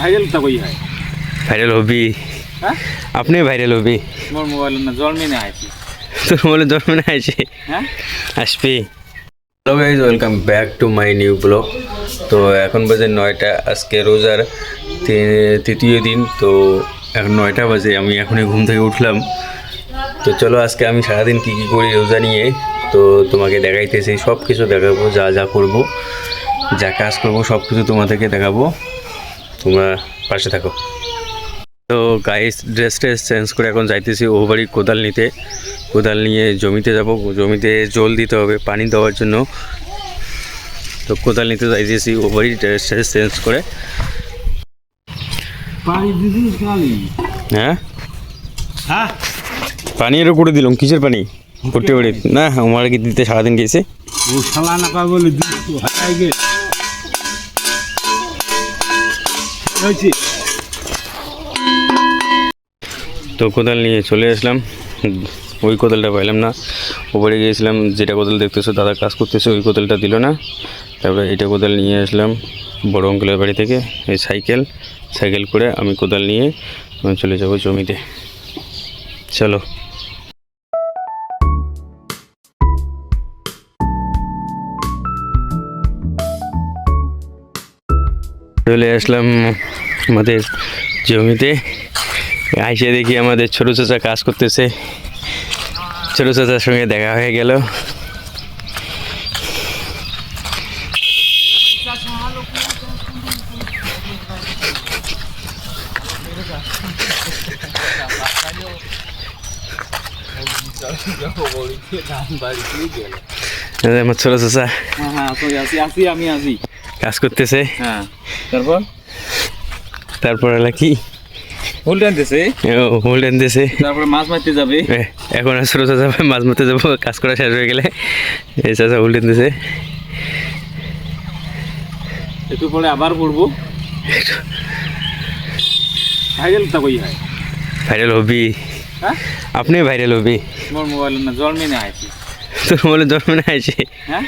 Viral তা কই হয়? ভাইরাল হবি? হ্যাঁ, আপনি ভাইরাল হবি? মোর মোবাইল না জন্মে না আইছি। তোর মোবাইলে জন্ম না আছে, হ্যাঁ, আসবি। Hello guys, welcome back to my new blog. তো এখন বাজে 9টা, আজকে রোজার তৃতীয় দিন। তো এখন 9টা বাজে, আমি এখনই ঘুম থেকে উঠলাম। তো চলো আজকে আমি সারাদিন কী কী করি রোজা নিয়ে, তো তোমাকে দেখাইতেছি। সব কিছু দেখাবো, যা যা করবো, যা কাজ করবো, সব কিছু তোমাদেরকে দেখাবো। তোমরা পাশে থাকো। তো গাইস, ড্রেস চেঞ্জ করে এখন যাইতেছি ও বাড়ি কোদাল নিতে। কোদাল নিয়ে জমিতে যাব, জমিতে জল দিতে হবে পানি দেওয়ার জন্য। তো কোদাল নিতে যাইতেছি ও বাড়ি, ড্রেস চেঞ্জ করে। পানি দিছিস খালি? হ্যাঁ, হ্যাঁ, পানি এরও করে দিলাম। কিসের পানি? পট্টি বাড়ি না, আমার কি দিতে সারাদিন গেছে। ও শালা না পাই বলে দিস হাই গে হইছে। তো কোদাল নিয়ে চলে আসলাম, ওই কোদালটা পাইলাম না। ওপরে গিয়েছিলাম, যেটা কোদাল দেখতেছো দাদা কাজ করতেছে, ওই কোদালটা দিল না। তারপরে এটা কোদাল নিয়ে আসলাম বড় অঙ্কেলের বাড়ি থেকে। এই সাইকেল করে আমি কোদাল নিয়ে আমি চলে যাব জমিতে। চলো। চলে আসলাম আমাদের জমিতে। আইসে দেখি আমাদের ছোটো চাচা কাজ করতেছে। ছোটো চাচার সঙ্গে দেখা হয়ে গেল। আমার ছোটো চাচা আমি আসি কাজ করতেছে। হ্যাঁ, তারপর এলা কি হোল টানতেছে, হোল্ড আনতেছে। তারপরে মাছ মারতে যাবে। এখন আর ছোটো চাচা মাছ মারতে যাবো, কাজ করা শেষ হয়ে গেলে। এই চাচা হোল্ড আনতেছে। একটু পরে আবার পড়বো। ভাইরাল তা কই হয়? ভাইরাল হবি? হ্যাঁ, আপনি ভাইরাল হবি? মোর মোবাইল না জন্মে না আইছি। তোর মোবাইলে জন্ম না আছে, হ্যাঁ,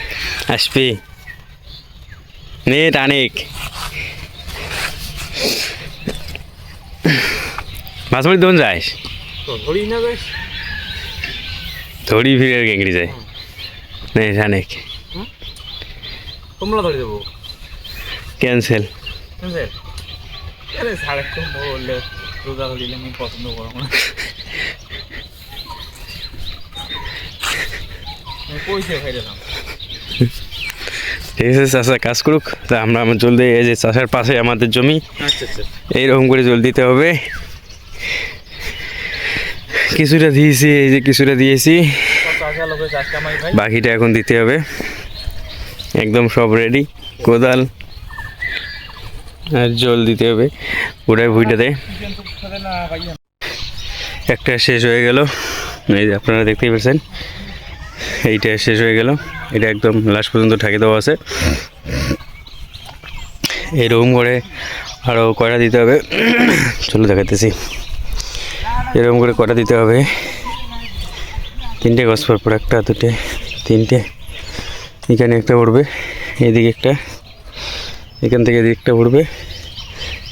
আসবি। নেট অনেক মাছ মারি দোন যাস, ধরি না যাস, ধরি ফিরে গেঙ্গড়ি যায়। নেট অনেক, তোমরা ধরে দেবো। ক্যান্সেল। আরে সাড়ে তো বললে রোজা হলিলে আমি পছন্দ করো না। পয়সা খাই দিলাম। ঠিক আছে, চাষা কাজ করুক, তা আমরা আমার জলদি। এই যে চাষার পাশে আমাদের জমি, আচ্ছা আচ্ছা, এইরকম করে জল দিতে হবে। কিছুটা দিয়েছি, এই যে কিছুটা দিয়েছি, বাকিটা এখন দিতে হবে। একদম সব রেডি। কোদাল আর জল দিতে হবে পুরাই ভুঁইটাতে। একটা শেষ হয়ে গেল, এই যে আপনারা দেখতেই পাচ্ছেন, এইটা শেষ হয়ে গেল। এটা একদম লাস্ট পর্যন্ত ঢাকে দেওয়া আছে। এরকম করে আরও কয়টা দিতে হবে, চলো দেখাতেছি। এরকম করে কয়টা দিতে হবে, 3টে গছ পর একটা, 2টে, 3টে। এখানে একটা পড়বে, এদিকে একটা, এখান থেকে এদিকে একটা পড়বে,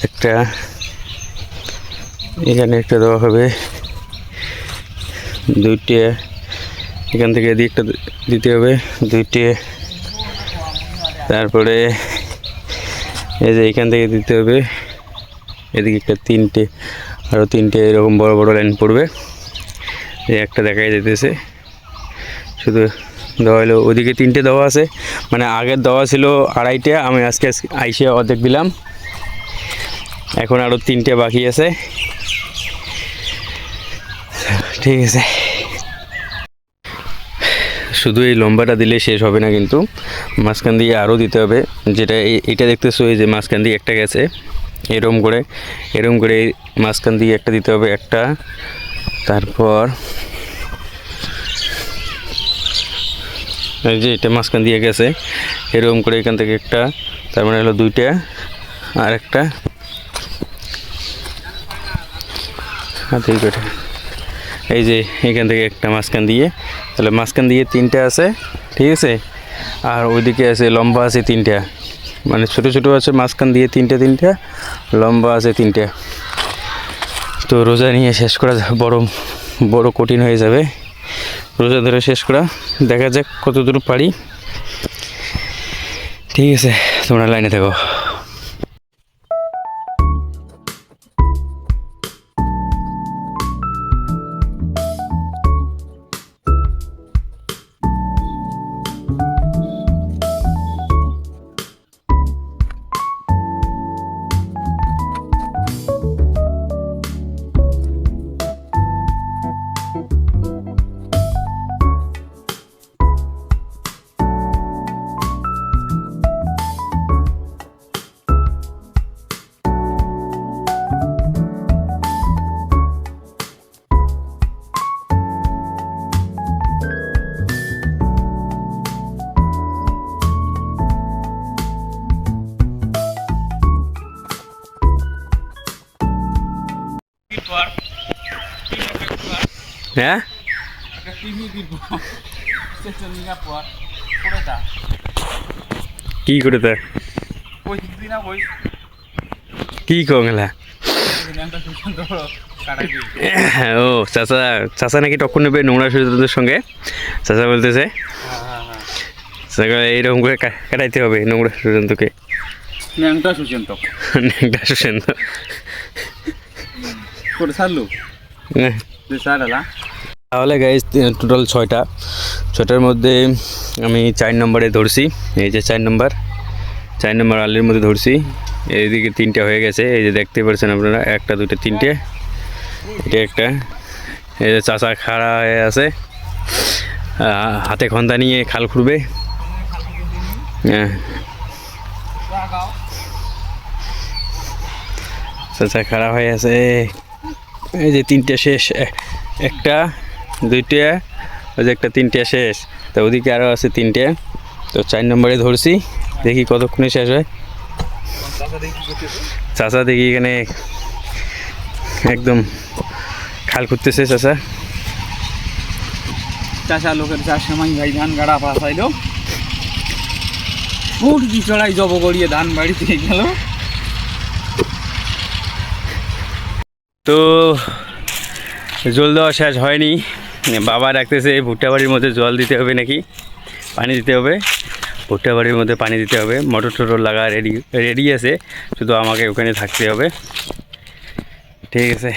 একটা এখানে একটা দেওয়া হবে, 2টে এখান থেকে এদিকে একটা দিতে হবে, 2টে। তারপরে এই যে এখান থেকে দিতে হবে এদিকে একটা, 3টে, আরও 3টে এরকম বড় বড় লাইন পড়বে। এই একটা দেখাই যেতেছে, শুধু দেওয়া হলো। ওদিকে 3টে দেওয়া আছে, মানে আগের দেওয়া ছিল 2.5টে, আমি আজকে আইসে অর্ধেক দিলাম। এখন আরও 3টে বাকি আছে। ঠিক আছে, শুধু এই লম্বাটা দিলে শেষ হবে না, কিন্তু মাঝখান দিয়ে আরও দিতে হবে। যেটা এইটা দেখতেছো, এই যে মাঝখান দিয়ে একটা গেছে, এরকম করে মাঝখান দিয়ে একটা দিতে হবে, একটা। তারপর এই যে এটা মাঝখান দিয়ে গেছে, এরকম করে এখান থেকে একটা, তার মানে হলো 2টে, আর একটা, আর 2টে। এই যে এখান থেকে একটা মাঝখান দিয়ে, তাহলে মাঝখান দিয়ে 3টে আছে। ঠিক আছে, আর ওইদিকে আছে লম্বা আছে 3টে। মানে ছোটো ছোটো আছে, মাঝখান দিয়ে তিনটে তিনটে, লম্বা আছে তিনটে। তো রোজা নিয়ে শেষ করা বড় বড় কঠিন হয়ে যাবে, রোজা ধরে শেষ করা। দেখা যাক কত দূর পারি। ঠিক আছে, তোমরা লাইনে থাকো। হ্যাঁ কি করে তা কি কংলা? ও চাচা, চাচা নাকি টক্কর নেবে নোংরা সুযোগের সঙ্গে। চাচা বলতেছে এইরকম করে কাটাইতে হবে নোংরা সুজন্তকে। ন্যাংটা সুশান্ত ন্যাংটা সুশান্ত করে ছাড়লো তাহলে গাইজ টোটাল 6টার মধ্যে আমি 4 নম্বরে ধরছি। এই যে 4 নম্বর আলির মধ্যে ধরছি। এইদিকে 3টে হয়ে গেছে, এই যে দেখতে পাচ্ছেন আপনারা, 1 2 3টে, এটা একটা। এই যে চাচা খাড়া হয়ে আছে, হাতে খন্তা নিয়ে খাল খুঁড়বে। হ্যাঁ, চাচা খাড়া হয়ে আছে। এই যে 3টে শেষ, 1টা 2টে, ওই যে একটা 3টে শেষ। তো ওদিকে আরও আছে 3টে। তো 4 নম্বরে ধরছি, দেখি কতক্ষণে শেষ হয়। চাচা দেখি এখানে একদম খাল খুঁড়তেছে। চাষা লোকের চাষ সময় ভাই ধান গাড়া ফাঁসাইলো, উঠকি চড়াই জব করিয়ে ধান বাড়িতে গেল। তো জল দেওয়া শেষ হয়নি, বাবা রাখতেছে ভুট্টা বাড়ির মধ্যে জল দিতে হবে নাকি, পানি দিতে হবে। ভুট্টা বাড়ির মধ্যে পানি দিতে হবে, মোটর টোটর লাগা রেডি আছে, শুধু আমাকে ওখানে থাকতে হবে। ঠিক আছে।